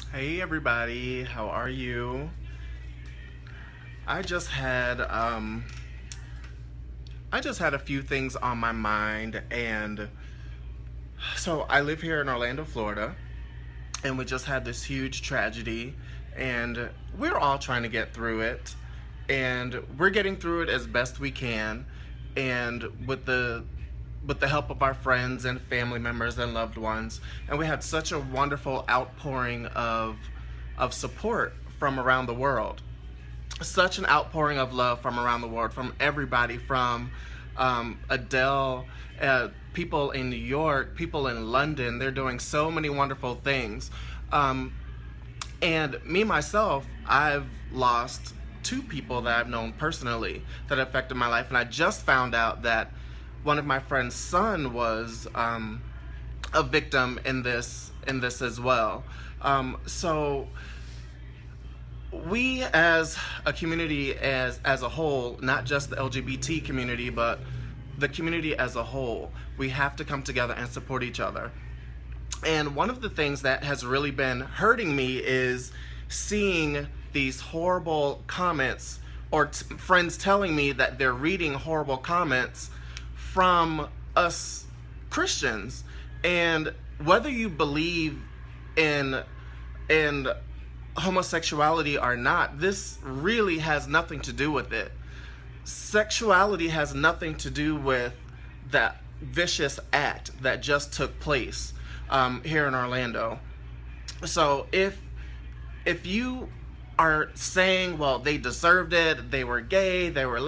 Hey everybody, how are you? I just had I just had a few things on my mind, and so I live here in Orlando, Florida, and we just had this huge tragedy, and we're all trying to get through it, and we're getting through it as best we can, and with the help of our friends and family members and loved ones. And we had such a wonderful outpouring of support from around the world. Such an outpouring of love from around the world, from everybody, from Adele, people in New York, people in London. They're doing so many wonderful things. And me, myself, I've lost two people that I've known personally that affected my life. And I just found out that one of my friend's son was a victim in this as well. So we as a community, as a whole, not just the LGBT community, but the community as a whole, we have to come together and support each other. And one of the things that has really been hurting me is seeing these horrible comments, or friends telling me that they're reading horrible comments from us Christians. And whether you believe in homosexuality or not, this really has nothing to do with it. Sexuality has nothing to do with that vicious act that just took place here in Orlando. So if you are saying, well, they deserved it, they were gay, they were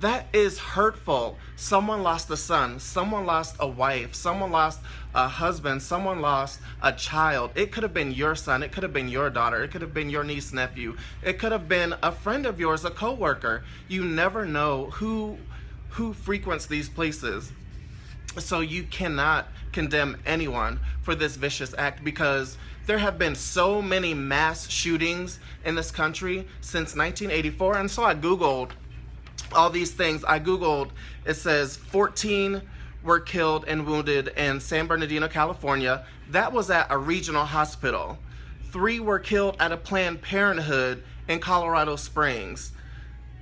that is hurtful. Someone lost a son, someone lost a wife, someone lost a husband, someone lost a child. It could have been your son, it could have been your daughter, it could have been your niece, nephew, it could have been a friend of yours, a coworker. You never know who frequents these places. So you cannot condemn anyone for this vicious act, because there have been so many mass shootings in this country since 1984. And so I Googled all these things. It says 14 were killed and wounded in San Bernardino, California. That was at a regional hospital. 3 were killed at a Planned Parenthood in Colorado Springs.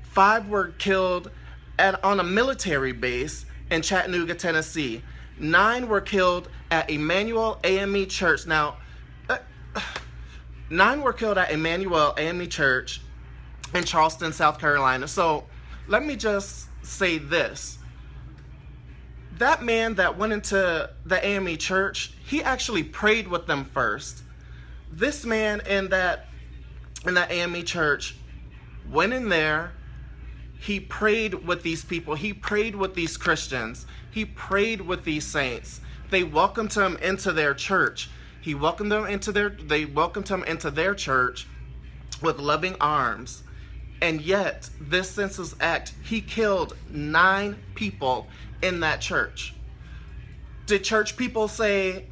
5 were killed on a military base in Chattanooga, Tennessee. 9 were killed at Emmanuel AME Church. Now, 9 were killed at Emmanuel AME Church in Charleston, South Carolina. So let me just say this. That man that went into the AME church, he actually prayed with them first. This man in that AME church went in there, he prayed with these people, he prayed with these Christians, he prayed with these saints. They welcomed him into their church. They welcomed him into their church with loving arms. And yet, this senseless act, he killed 9 people in that church. Did church people say,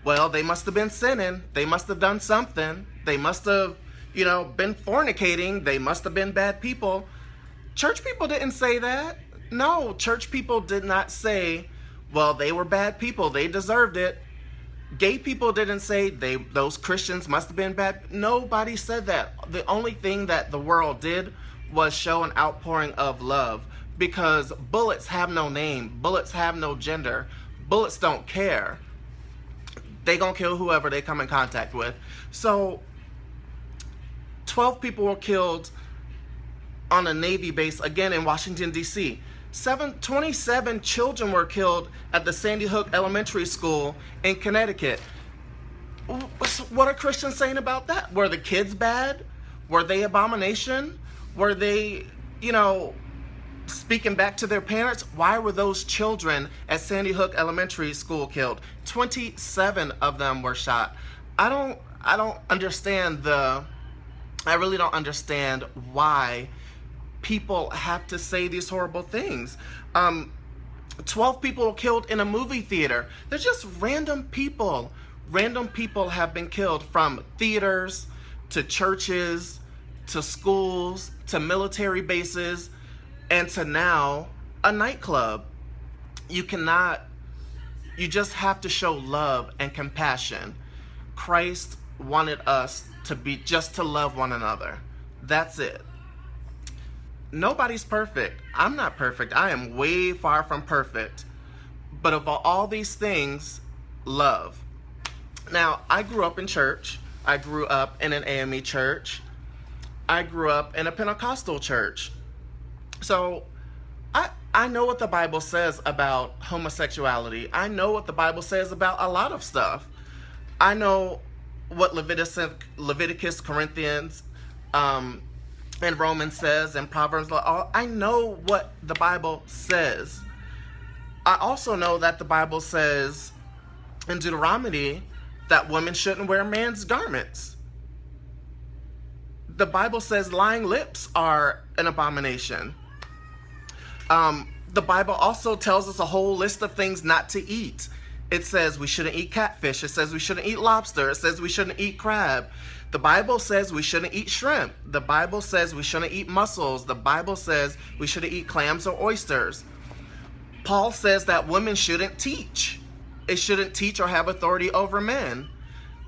well, they must have been sinning, they must have done something, they must have, been fornicating, they must have been bad people? Church people didn't say that. No, church people did not say, well, they were bad people, they deserved it. Gay people didn't say those Christians must have been bad. Nobody said that. The only thing that the world did was show an outpouring of love, because bullets have no name, bullets have no gender, bullets don't care. They gonna kill whoever they come in contact with. So 12 people were killed on a Navy base, again in Washington, D.C. 27 children were killed at the Sandy Hook Elementary School in Connecticut. What are Christians saying about that? Were the kids bad? Were they abomination? Were they, speaking back to their parents? Why were those children at Sandy Hook Elementary School killed? 27 of them were shot. I don't understand I really don't understand why people have to say these horrible things. 12 people were killed in a movie theater. They're just random people. Random people have been killed, from theaters to churches to schools to military bases and to now a nightclub. You just have to show love and compassion. Christ wanted us to be just to love one another. That's it. Nobody's perfect. I'm not perfect. I am way far from perfect. But of all these things, love. Now, I grew up in church. I grew up in an AME church. I grew up in a Pentecostal church. So I know what the Bible says about homosexuality. I know what the Bible says about a lot of stuff. I know what Leviticus, Corinthians, and Romans says, and Proverbs. I know what the Bible says. I also know that the Bible says in Deuteronomy that women shouldn't wear men's garments. The Bible says lying lips are an abomination. The Bible also tells us a whole list of things not to eat. It says we shouldn't eat catfish. It says we shouldn't eat lobster. It says we shouldn't eat crab. The Bible says we shouldn't eat shrimp. The Bible says we shouldn't eat mussels. The Bible says we shouldn't eat clams or oysters. Paul says that women shouldn't teach. It shouldn't teach or have authority over men.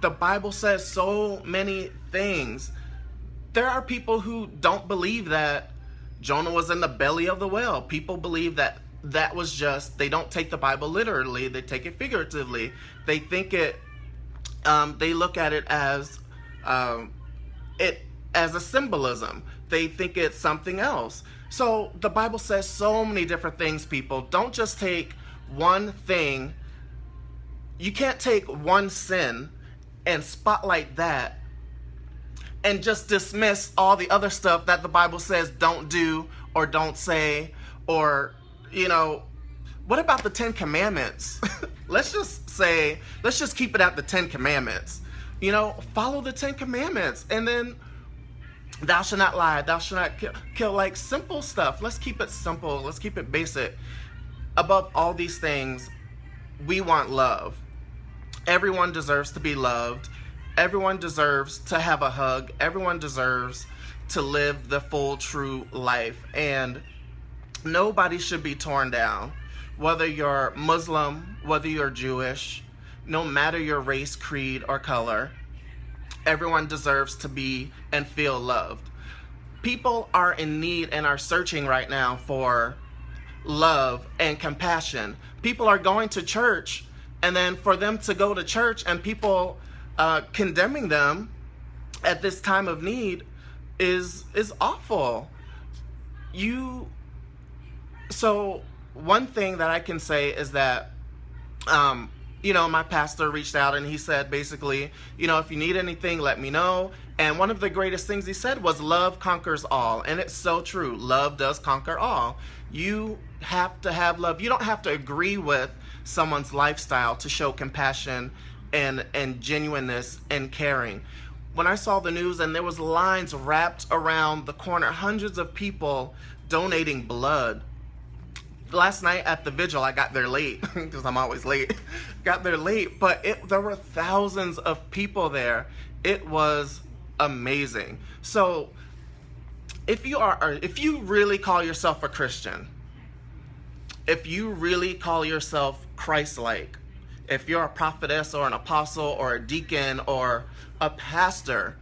The Bible says so many things. There are people who don't believe that Jonah was in the belly of the whale. People believe that that was just, they don't take the Bible literally, they take it figuratively. They think it, they look at it as a symbolism. They think it's something else. So the Bible says so many different things, people. Don't just take one thing. You can't take one sin and spotlight that and just dismiss all the other stuff that the Bible says don't do or don't say, or, you know, what about the 10 Commandments? Let's just keep it at the 10 Commandments. You know, follow the 10 Commandments, and then thou shalt not lie, thou shalt not kill, like simple stuff. Let's keep it simple. Let's keep it basic. Above all these things, we want love. Everyone deserves to be loved. Everyone deserves to have a hug. Everyone deserves to live the full, true life. And nobody should be torn down. Whether you're Muslim, whether you're Jewish, no matter your race, creed, or color, everyone deserves to be and feel loved. People are in need and are searching right now for love and compassion. People are going to church, and then for them to go to church and people condemning them at this time of need is awful. So one thing that I can say is that you know, my pastor reached out and he said basically, you know, if you need anything, let me know. And one of the greatest things he said was love conquers all. And it's so true. Love does conquer all. You have to have love. You don't have to agree with someone's lifestyle to show compassion and genuineness and caring. When I saw the news and there was lines wrapped around the corner, hundreds of people donating blood. Last night at the vigil, I got there late because I'm always late. Got there late, but there were thousands of people there. It was amazing. So if you really call yourself a Christian, if you really call yourself Christ-like, if you're a prophetess or an apostle or a deacon or a pastor,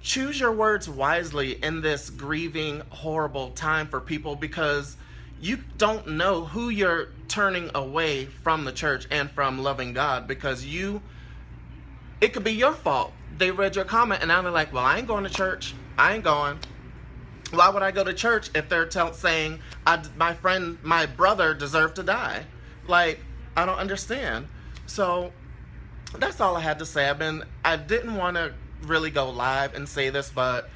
choose your words wisely in this grieving, horrible time for people, because you don't know who you're turning away from the church and from loving God, because it could be your fault. They read your comment and now they're like, well, I ain't going to church. I ain't going. Why would I go to church if they're saying my brother deserved to die? Like, I don't understand. So that's all I had to say. I didn't want to really go live and say this, but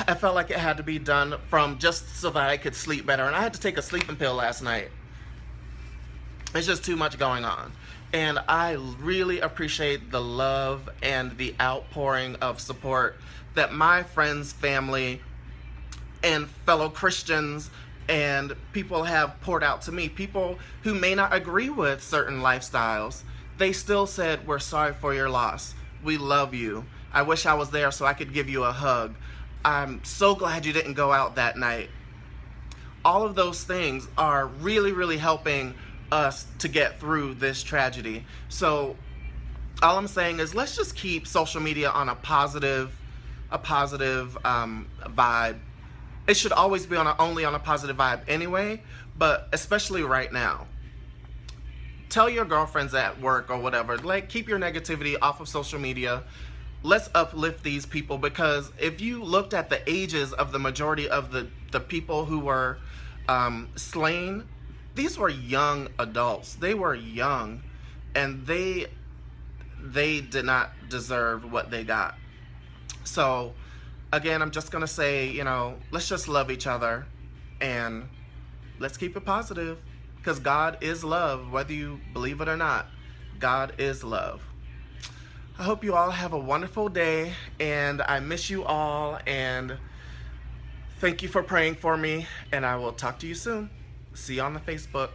I felt like it had to be done just so that I could sleep better. And I had to take a sleeping pill last night. It's just too much going on. And I really appreciate the love and the outpouring of support that my friends, family, and fellow Christians and people have poured out to me. People who may not agree with certain lifestyles, they still said, we're sorry for your loss. We love you. I wish I was there so I could give you a hug. I'm so glad you didn't go out that night. All of those things are really, really helping us to get through this tragedy. So all I'm saying is let's just keep social media on a positive vibe. It should always be only on a positive vibe anyway, but especially right now. Tell your girlfriends at work or whatever, like, keep your negativity off of social media. Let's uplift these people, because if you looked at the ages of the majority of the people who were slain, these were young adults. They were young, and they did not deserve what they got. So again, I'm just gonna say, let's just love each other, and let's keep it positive, because God is love. Whether you believe it or not, God is love. I hope you all have a wonderful day, and I miss you all, and thank you for praying for me, and I will talk to you soon. See you on the Facebook.